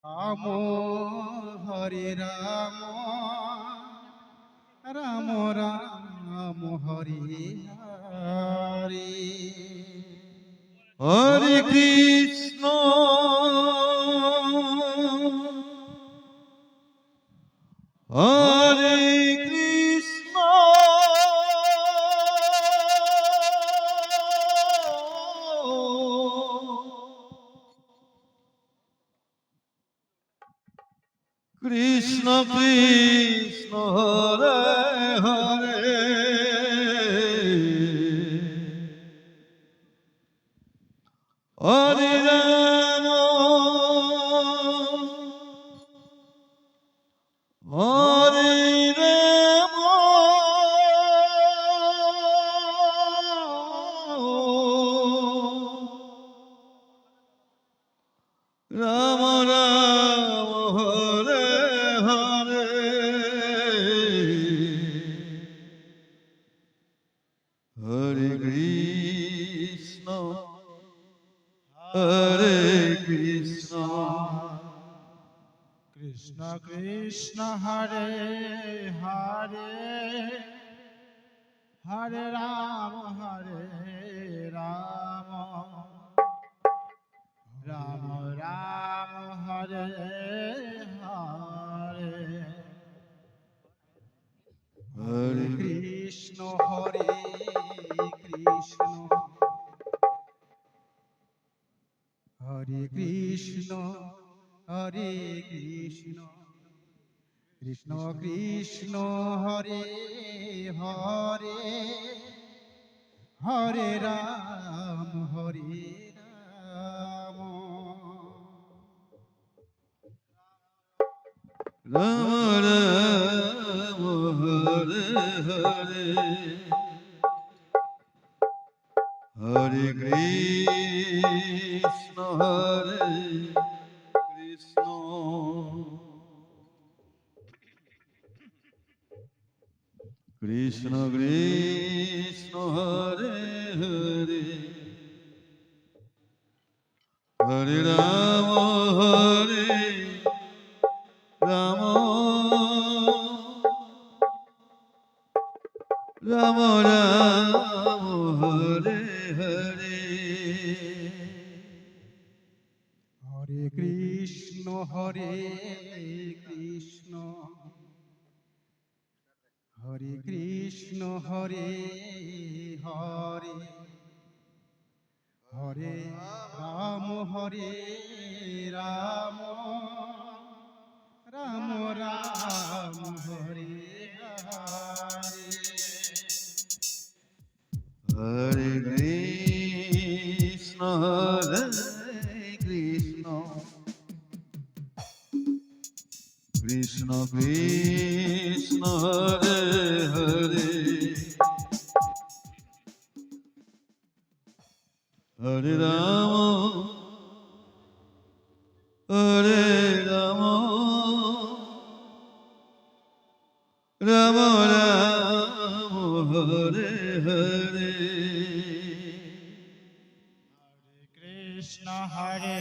রাম হরে রাম রাম রাম হরে হরে হরে কৃষ্ণ হরে কৃষ্ণ কৃষ্ণ কৃষ্ণ হরে হরে হরে রাম হরে রাম রাম রাম হরে হরে হরে কৃষ্ণ হরে কৃষ্ণ কৃষ্ণ কৃষ্ণ হরে হরে হরে রাম রাম রাম হরে হরে হরে কৃষ্ণ হরে কৃষ্ণ হরে কৃষ্ণ হরে কৃষ্ণ কৃষ্ণ কৃষ্ণ হরে হরে হরে রাম রাম রাম হরে হরে হরে কৃষ্ণ হরে কৃষ্ণ কৃষ্ণ কৃষ্ণ হরে হরে হরে রাম রাম রাম রাম হরে হরে হরে কৃষ্ণ হরে কৃষ্ণ হরে কৃষ্ণ হরে হরে হরে রাম রাম রাম হরে হরে হরে কৃষ্ণ হরে কৃষ্ণ কৃষ্ণ কৃষ্ণ হরে হরে হরে রাম হরে রাম রাম রাম হরে হরে কৃষ্ণ হরে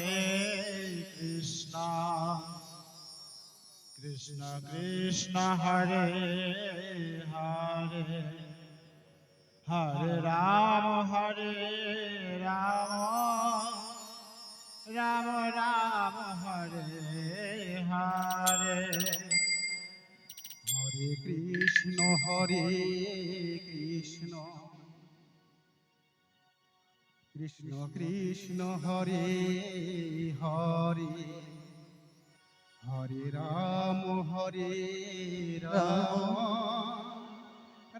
কৃষ্ণ কৃষ্ণ কৃষ্ণ হরে হরে হরে রাম রাম রাম হরে হরে হরে কৃষ্ণ কৃষ্ণ কৃষ্ণ হরে হরে হরে রাম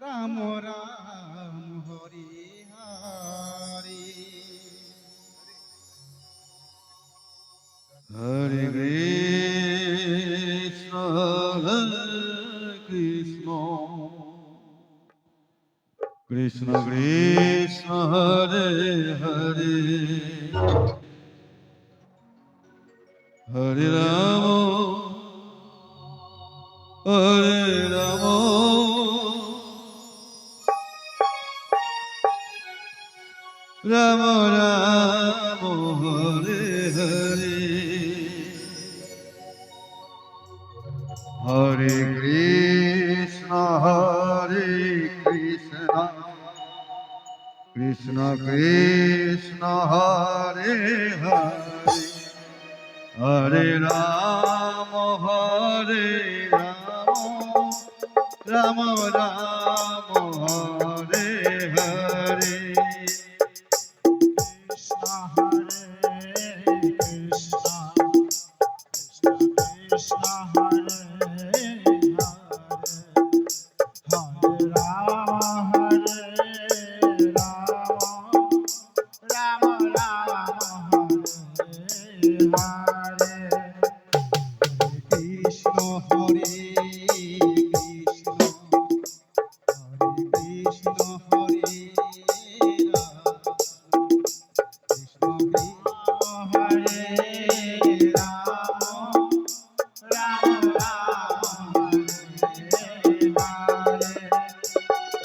রাম রাম হরে হরে হরে কৃষ্ণ কৃষ্ণ কৃষ্ণ কৃষ্ণ হরে হরে হরে রাম রাম রাম হরে হরে Hare Krishna, Krishna Krishna, Hare Hare, Hare Rama, Rama Rama, Hare Hare. Krishna Hare Krishna, Krishna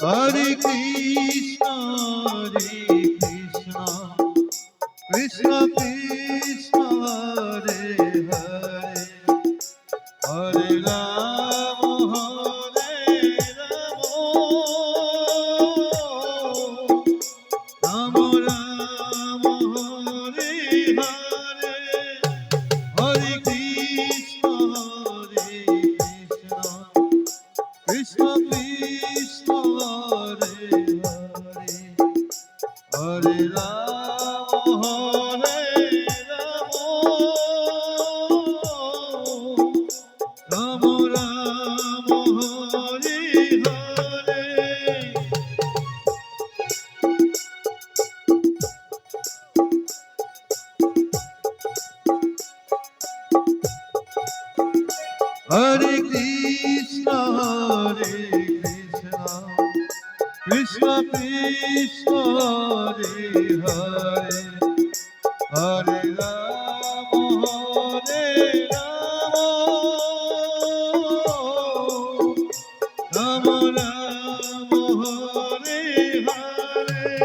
Hare Hare Krishna, Krishna Krishna, Hare Hare, Hare Rama, Rama Rama, Hare Hare, Hare Krishna, Krishna Krishna, Hare Hare, Hare Rama, Rama Rama, Hare Hare. Hare Krishna, Krishna Krishna, Hare Hare, Hare Rama, Rama Rama, Hare Hare,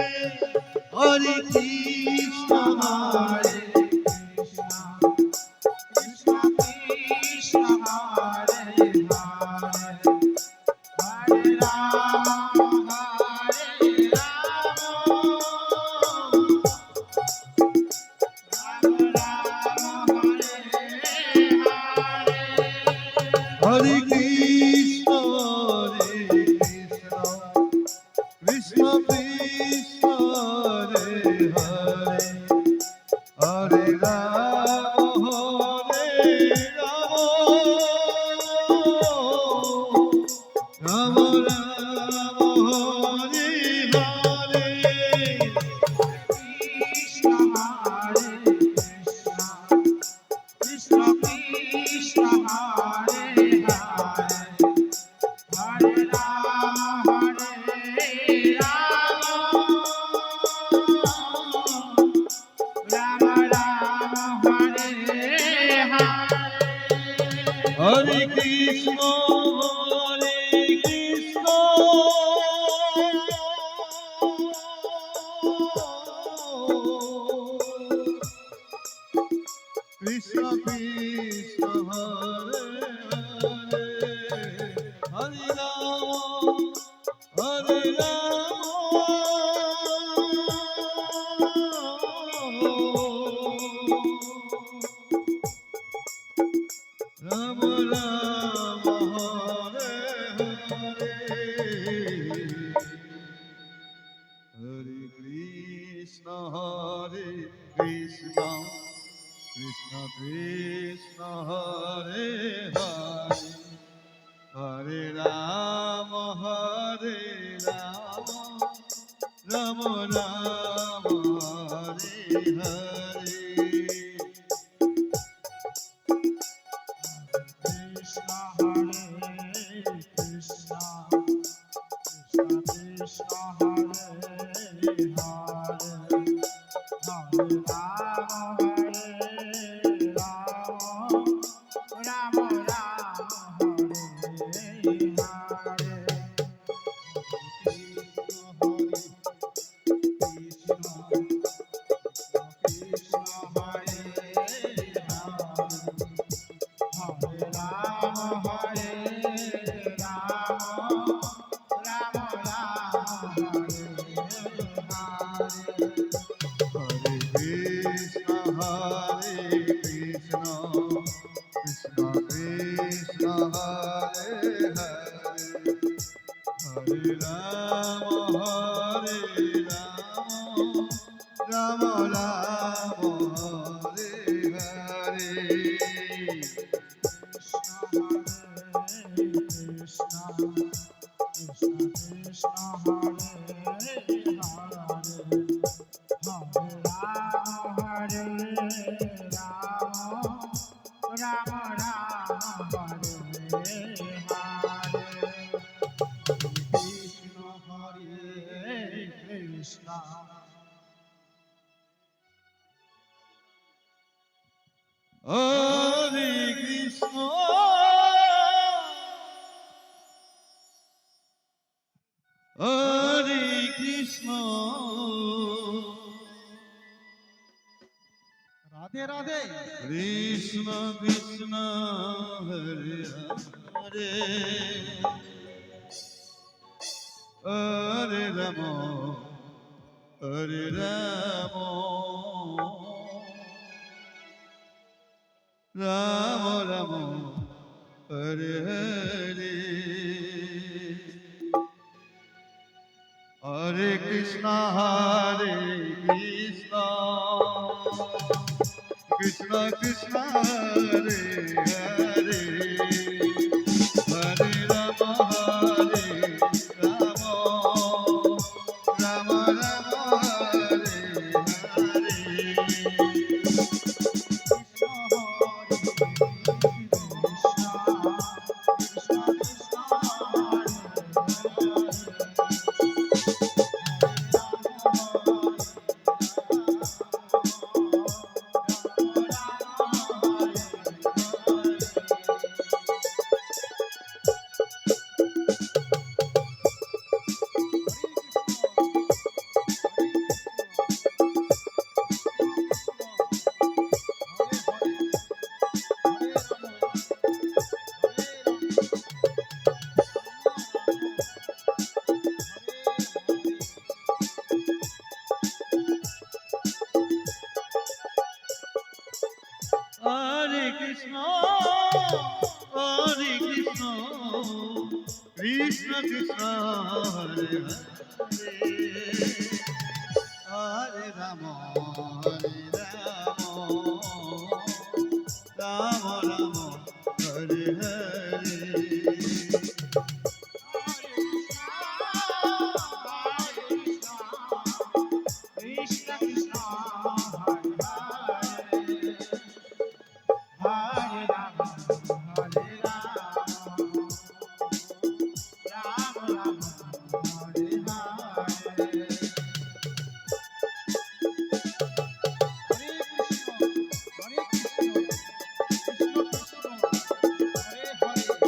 Hare Krishna, Krishna Krishna Hare Hare, Hare Rama, Hare Krishna, Krishna Krishna, Hare Hare, Hare Rama, Rama Rama, Hare Hare. Krishna Hare Krishna, Krishna Krishna Hare Hare, Hare Rama, Rama Rama, Hare Hare. Hare Krishna, Krishna Krishna, Hare Hare, Hare Rama, Rama Rama, Hare Hare. Hare Krishna, Krishna Krishna, Hare Hare, Hare Rama, Rama Rama, Hare Hare. Krishna Hare Krishna, Krishna Krishna Hare Hare, Hare Rama, Rama Rama, Hare Hare. Hare Krishna Krishna হরে হরে হরে রাম রাম রাম হরে হরে হরে কৃষ্ণ হরে কৃষ্ণ রাধে রাধে কৃষ্ণ কৃষ্ণ হরে হরে হরে রাম হরে রাম রাম রাম হরে হরে হরে কৃষ্ণ কৃষ্ণ কৃষ্ণ হরে হরে হরে রাম রাম রাম হরে হরে হরে কৃষ্ণ কৃষ্ণ কৃষ্ণ হরে হরে হরে রাম রাম রাম হরে হরে Krishna Krishna Hare Hare Hare Ram Ram Hare Hare Hare Krishna Krishna Krishna Hare Hare Hare Rama Rama Rama Hare Hare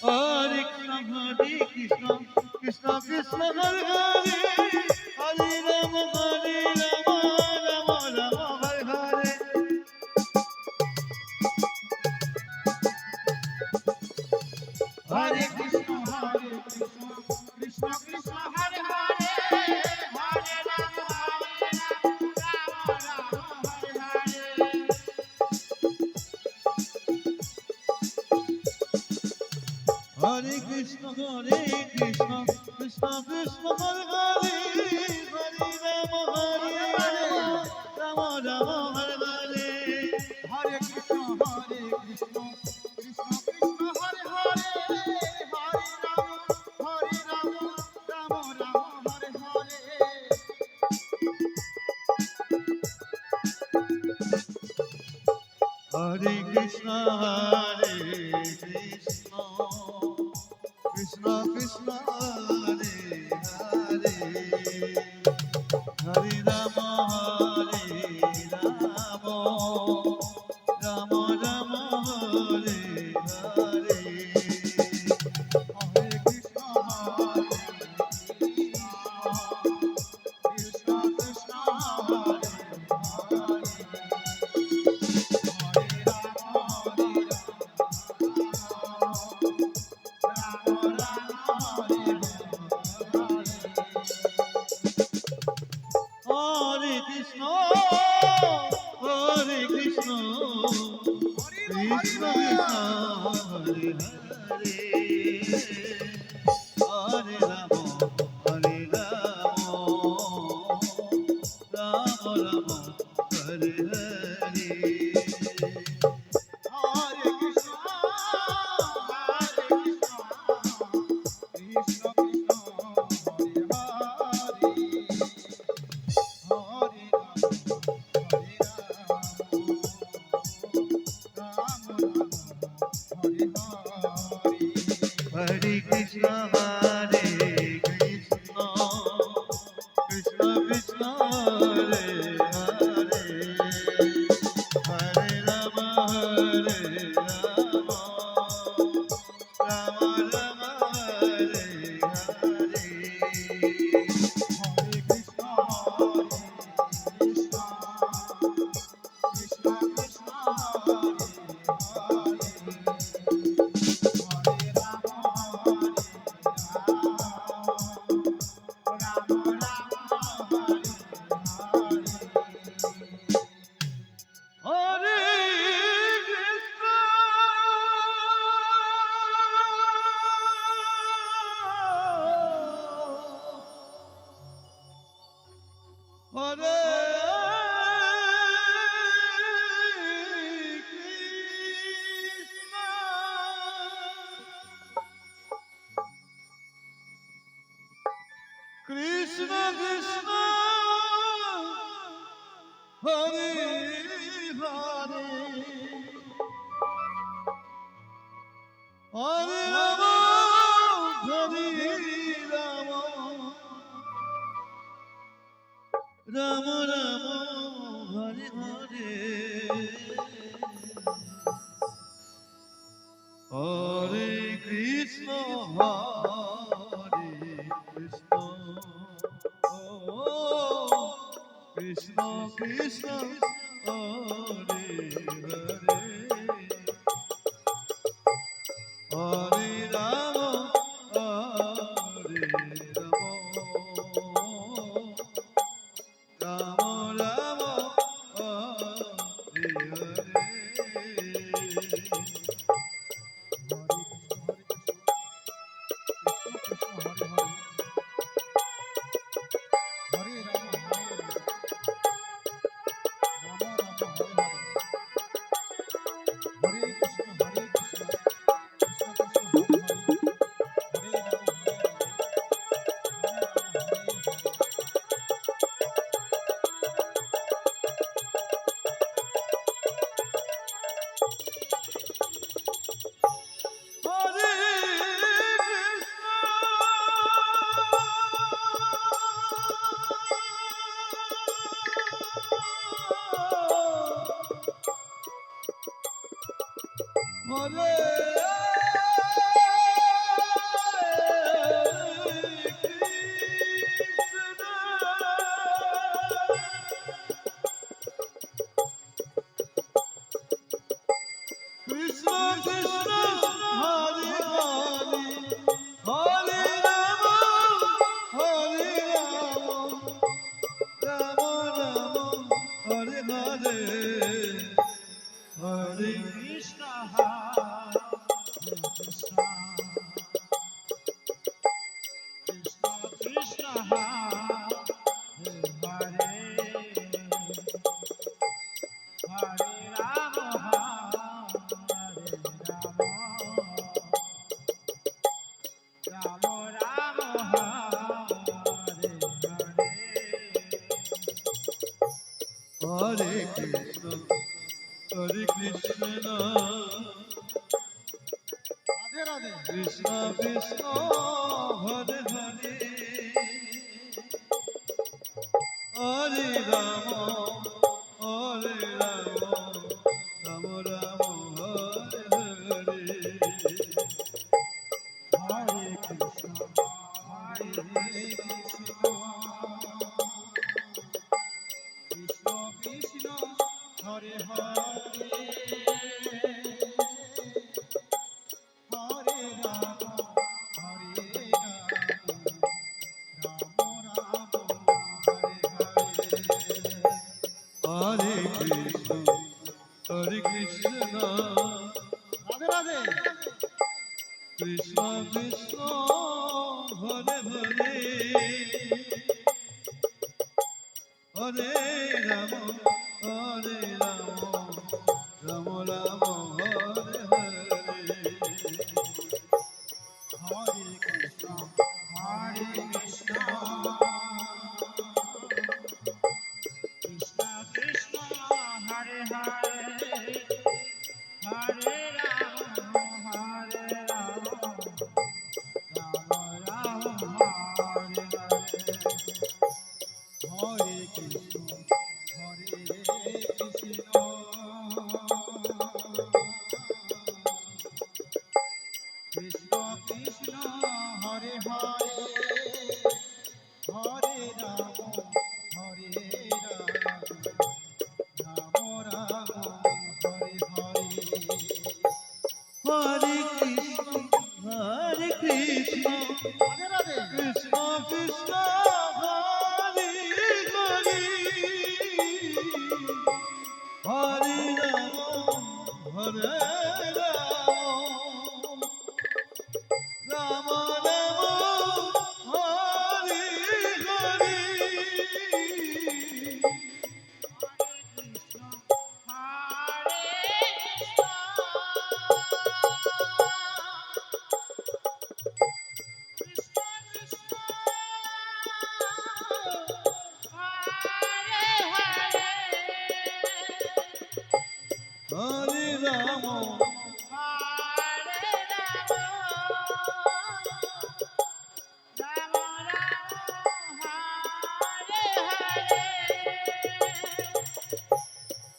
Hare Krishna Krishna Krishna Hare Hare Hare Rama Rama Hare Hare Hare Krishna Krishna Krishna Hare Hare Hare Rama Rama Rama Hare Hare Hare Krishna Krishna Krishna Hare Hare Hare Rama Rama Rama Hare Hare Hare Krishna Krishna Krishna Hare Hare Hare Rama Rama Rama Hare Hare Hare Krishna Krishna Krishna Hare Hare Hare Rama Rama Krishna Krishna হরে হরে হরে রাম রাম হরে হরে Hare Krishna, Hare Krishna, Krishna Krishna, Hare Hare, Hare Rama, Hare Rama, Rama Rama, Hare Hare. Hare Krishna, Krishna Krishna, Hare Hare, Hare Rama, Rama Rama, Hare Hare. Hare Krishna, Hare Krishna, Krishna, Hare Hare, Hare Rama, Hare Rama, Rama Rama, Hare Hare, Hare Krishna, Hare Krishna, oh Krishna Krishna, Hare Hare, Hare Rama, Hare Rama, Rama Rama, Hare Hare. Krishna Krishna, Hare Hare, Hare Rama, Hare Rama, Rama Rama, Hare Hare, Hare Krishna, Hare Krishna, Krishna Krishna, Hare Hare, Hare Rama, Hare Rama, Rama Rama, Hare Hare. Hare Krishna, Hare Krishna, Radhe Radhe. Krishna Krishna, Hare Hare, Hare Rama, Hare Rama, Rama Rama, Hare Hare. Hare Krishna, Hare Krishna, Krishna Krishna, Hare Hare, Hare Rama, Hare Rama, Rama Rama, Hare Hare. Hare Krishna, Hare Krishna, Radhe Radhe. Krishna Krishna, Hare Hare, Hare Rama, Hare Rama, Rama Rama, Hare Hare. Hare Krishna,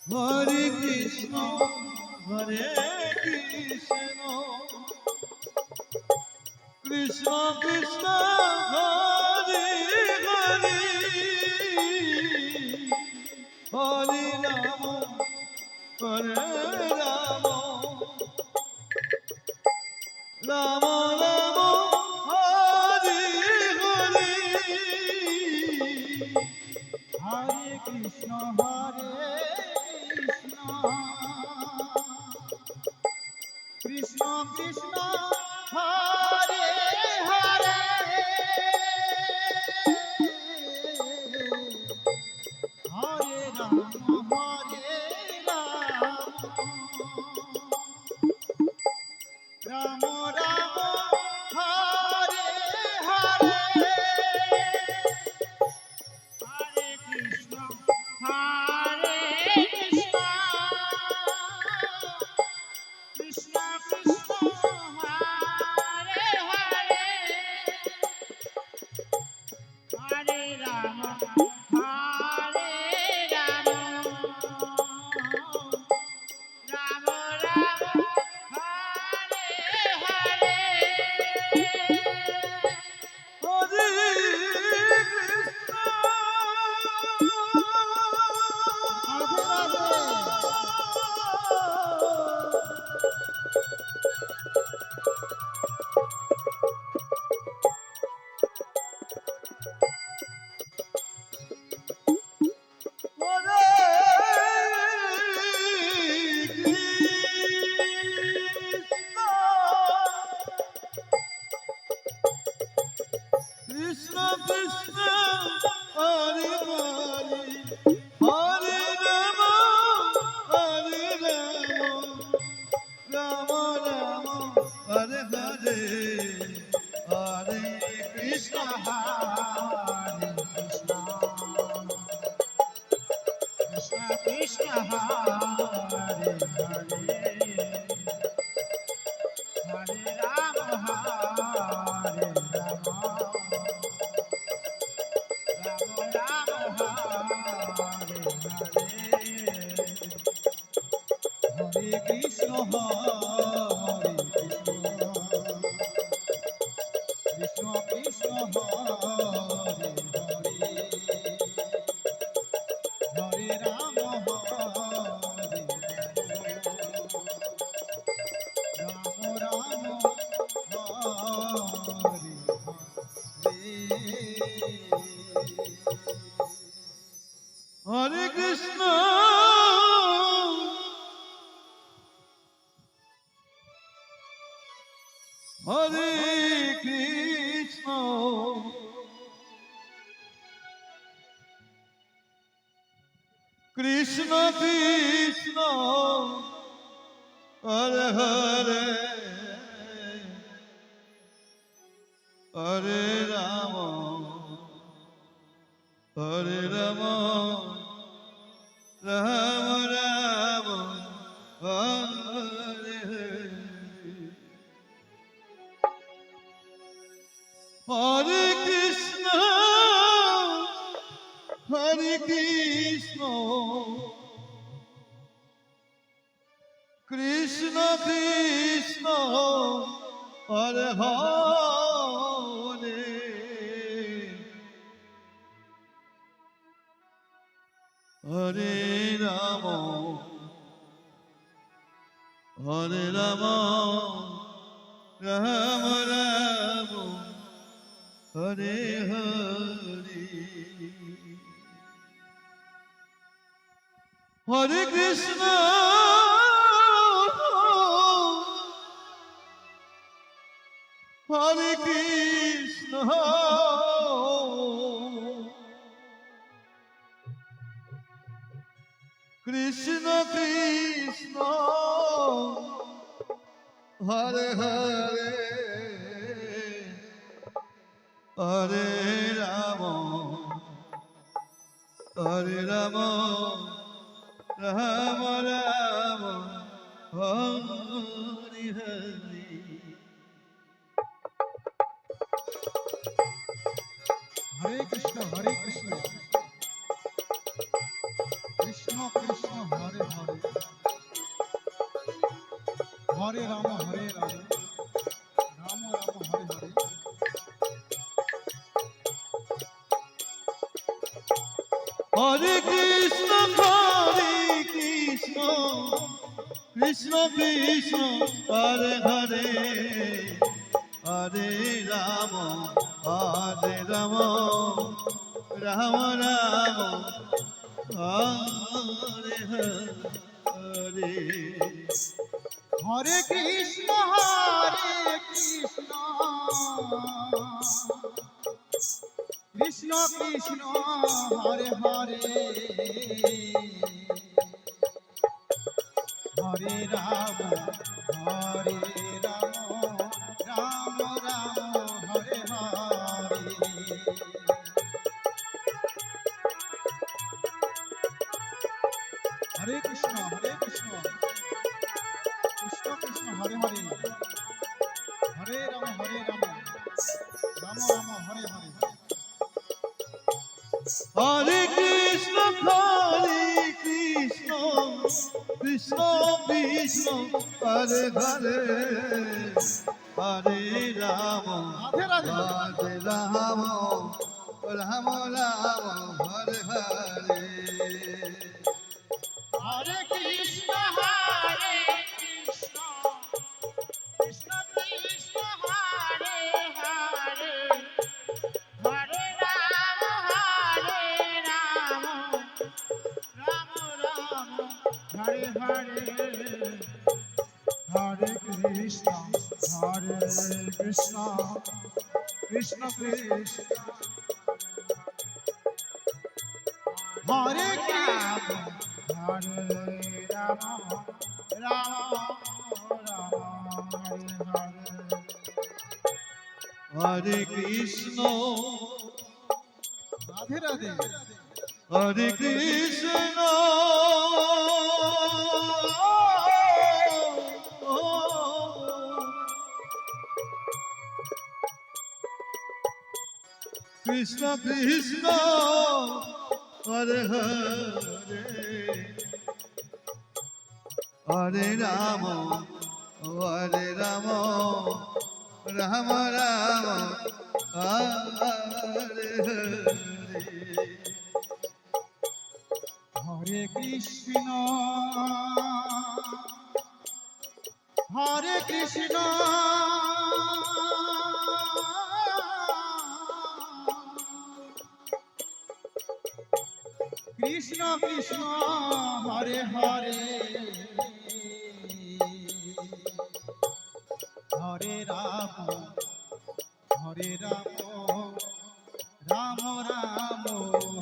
হরে কৃষ্ণ হরে কৃষ্ণ কৃষ্ণ কৃষ্ণ হরে হরে হরে রাম হরে রাম রাম রাম হরে হরে হরে কৃষ্ণ কৃষ্ণ কৃষ্ণ হরে হরে হরে রাম রাম রাম হরে হরে হরে কৃষ্ণ কৃষ্ণ কৃষ্ণ হরে হরে হরে রাম রাম রাম হরে হরে হরে কৃষ্ণ রাধে হরে কৃষ্ণ কৃষ্ণ হরে হরে হরে রাম হরে রাম রাম রাম হরে হরে হরে কৃষ্ণ হরে কৃষ্ণ কৃষ্ণ হরে হরে হরে রাম রাম হরে হরে কৃষ্ণ কৃষ্ণ কৃষ্ণ হরে হরে রাম রাম হরে হরে কৃষ্ণ হরে কৃষ্ণ কৃষ্ণ কৃষ্ণ হরে হরে হরে রাম হরে রাম রাম রাম হরে হরে কৃষ্ণ হরে কৃষ্ণ কৃষ্ণ কৃষ্ণ হরে হরে হরে রাম হরে রাম রাম রাম হরে হরে হরে কৃষ্ণ হরে কৃষ্ণ কৃষ্ণ কৃষ্ণ হরে হরে হরে রাম হরে রাম রাম রাম হরে হরে হরে কৃষ্ণ কৃষ্ণ কৃষ্ণ হরে হরে রাম হরে রাম রাম রাম হরে হরে হরে কৃষ্ণ কৃষ্ণ কৃষ্ণ হরে হরে হরে রাম রাম রাম হরে হরে হরে কৃষ্ণ কৃষ্ণ কৃষ্ণ হরে হরে হরে রাম রাম রাম হরে হরে হরে কৃষ্ণ কৃষ্ণ কৃষ্ণ হরে হরে হরে রাম রাম রাম হরে হরে হরে কৃষ্ণ কৃষ্ণ কৃষ্ণ হরে হরে হরে রাম রাধে রাধে হরে রাম রাম রাম হরে হরে হরে কৃষ্ণ কৃষ্ণ কৃষ্ণ কৃষ্ণ হরে হরে হরে রাম রাম রাম হরে হরে হরে কৃষ্ণ কৃষ্ণ কৃষ্ণ কৃষ্ণ হরে রাম রাম হরে কৃষ্ণ রাধে রাধে হরে কৃষ্ণ কৃষ্ণ কৃষ্ণ হরে হরে হরে রাম রাম রাম রাম হরে হরে কৃষ্ণ কৃষ্ণ কৃষ্ণ হরে হরে হরে রাম রাম রাম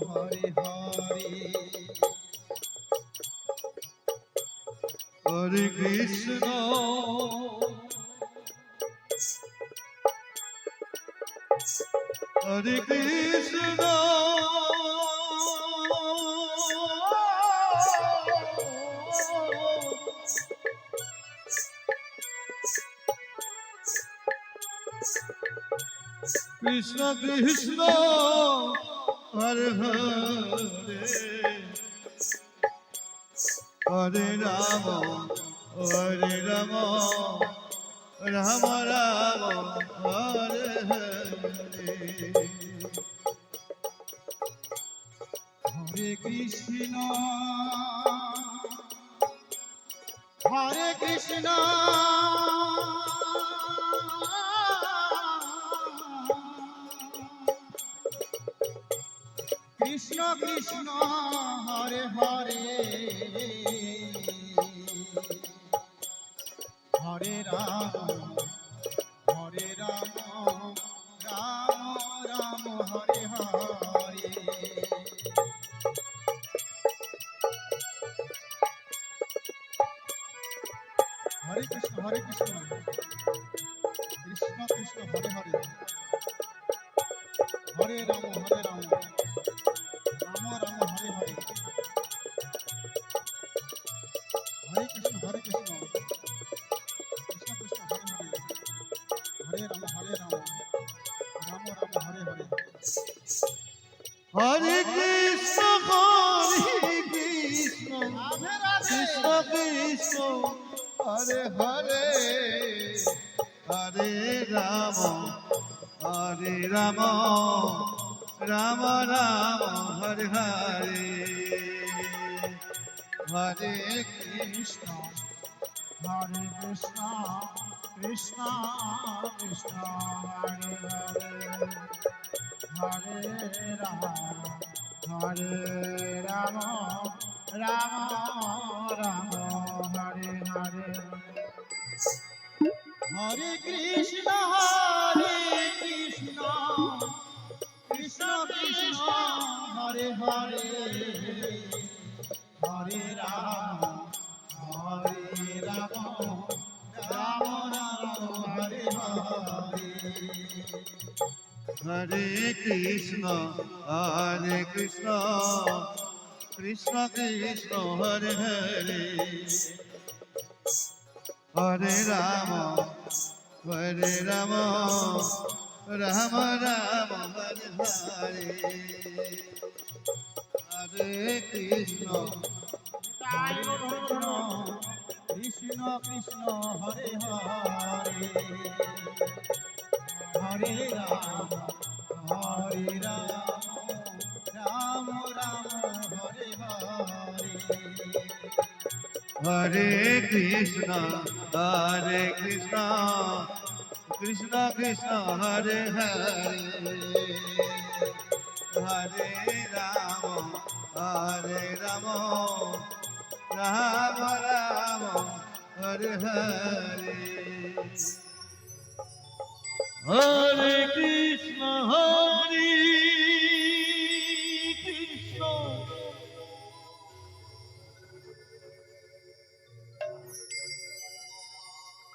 হরে হরে হরে কৃষ্ণ হরে কৃষ্ণ কৃষ্ণ কৃষ্ণ হরে হরে হরে রাম রাম রাম হরে হরে হরে কৃষ্ণ কৃষ্ণ কৃষ্ণ হরে হরে হরে রাম রাম রাম হরে হরে হরে কৃষ্ণ কৃষ্ণ কৃষ্ণ হরে হরে হরে রাম রাম রাম হরে হরে হরে কৃষ্ণ কৃষ্ণ কৃষ্ণ হরে হরে হরে রাম রাম রাম হরে হরে হরে কৃষ্ণ কৃষ্ণ রাধে রাধে কৃষ্ণ কৃষ্ণ হরে হরে হরে রাম হরে রাম রাম রাম হরে হরে হরে কৃষ্ণ হরে কৃষ্ণ কৃষ্ণ কৃষ্ণ হরে হরে হরে রাম রাম রাম রাম হরে হরে হরে কৃষ্ণ কৃষ্ণ কৃষ্ণ হরে হরে হরে রাম রাম রাম হরে হরে হরে কৃষ্ণ কৃষ্ণ কৃষ্ণ হরে হরে হরে রাম রাম রাম হরে হরে হরে কৃষ্ণ কৃষ্ণ কৃষ্ণ হরে হরে হরে রাম রাম রাম হরে হরে হরে কৃষ্ণ কৃষ্ণ কৃষ্ণ হরে হরে হরে রাম রাম রাম হরে হরে হরে কৃষ্ণ কৃষ্ণ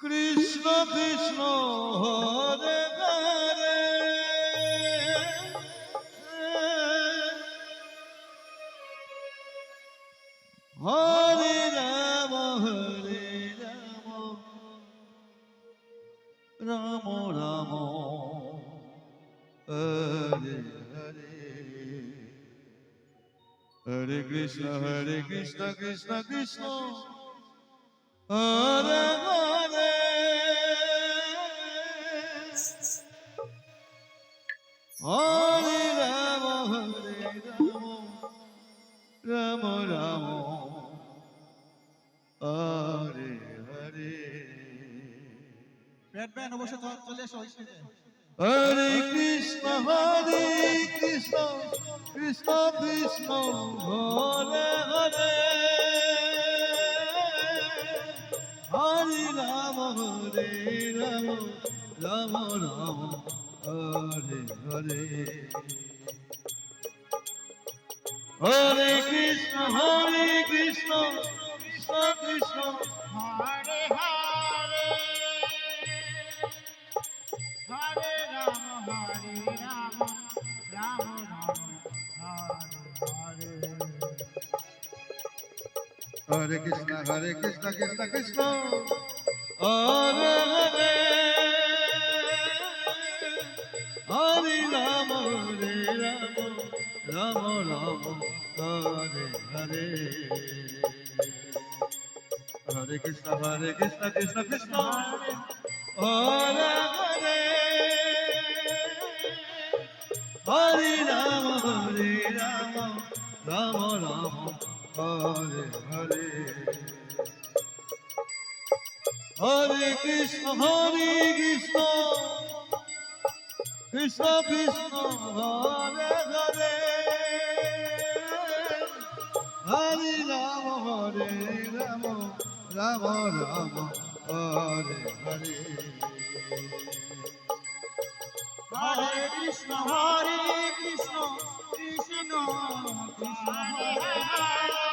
কৃষ্ণ কৃষ্ণ হরে হরে হরে রাম রাম রাম হরে হরে হরে কৃষ্ণ কৃষ্ণ কৃষ্ণ হরে হরে হরে রাম রাম রাম হরে হরে ব্যাট ব্যান অবশ্য চলে এসো স্টেজে। হরে কৃষ্ণ কৃষ্ণ কৃষ্ণ হরে হরে হরে রাম রাম রাম হরে হরে হরে কৃষ্ণ কৃষ্ণ কৃষ্ণ হরে হরে হরে রাম রাম হরে হরে হরে কৃষ্ণ কৃষ্ণ কৃষ্ণ হরে হরে হরে রাম রাম রাম হরে হরে হরে কৃষ্ণ কৃষ্ণ কৃষ্ণ হরে হরে হরে রাম রাম রাম হরে হরে হরে কৃষ্ণ কৃষ্ণ কৃষ্ণ হরে হরে হরে রাম রাম রাম হরে হরে হরে কৃষ্ণ কৃষ্ণ কৃষ্ণ হরে হরে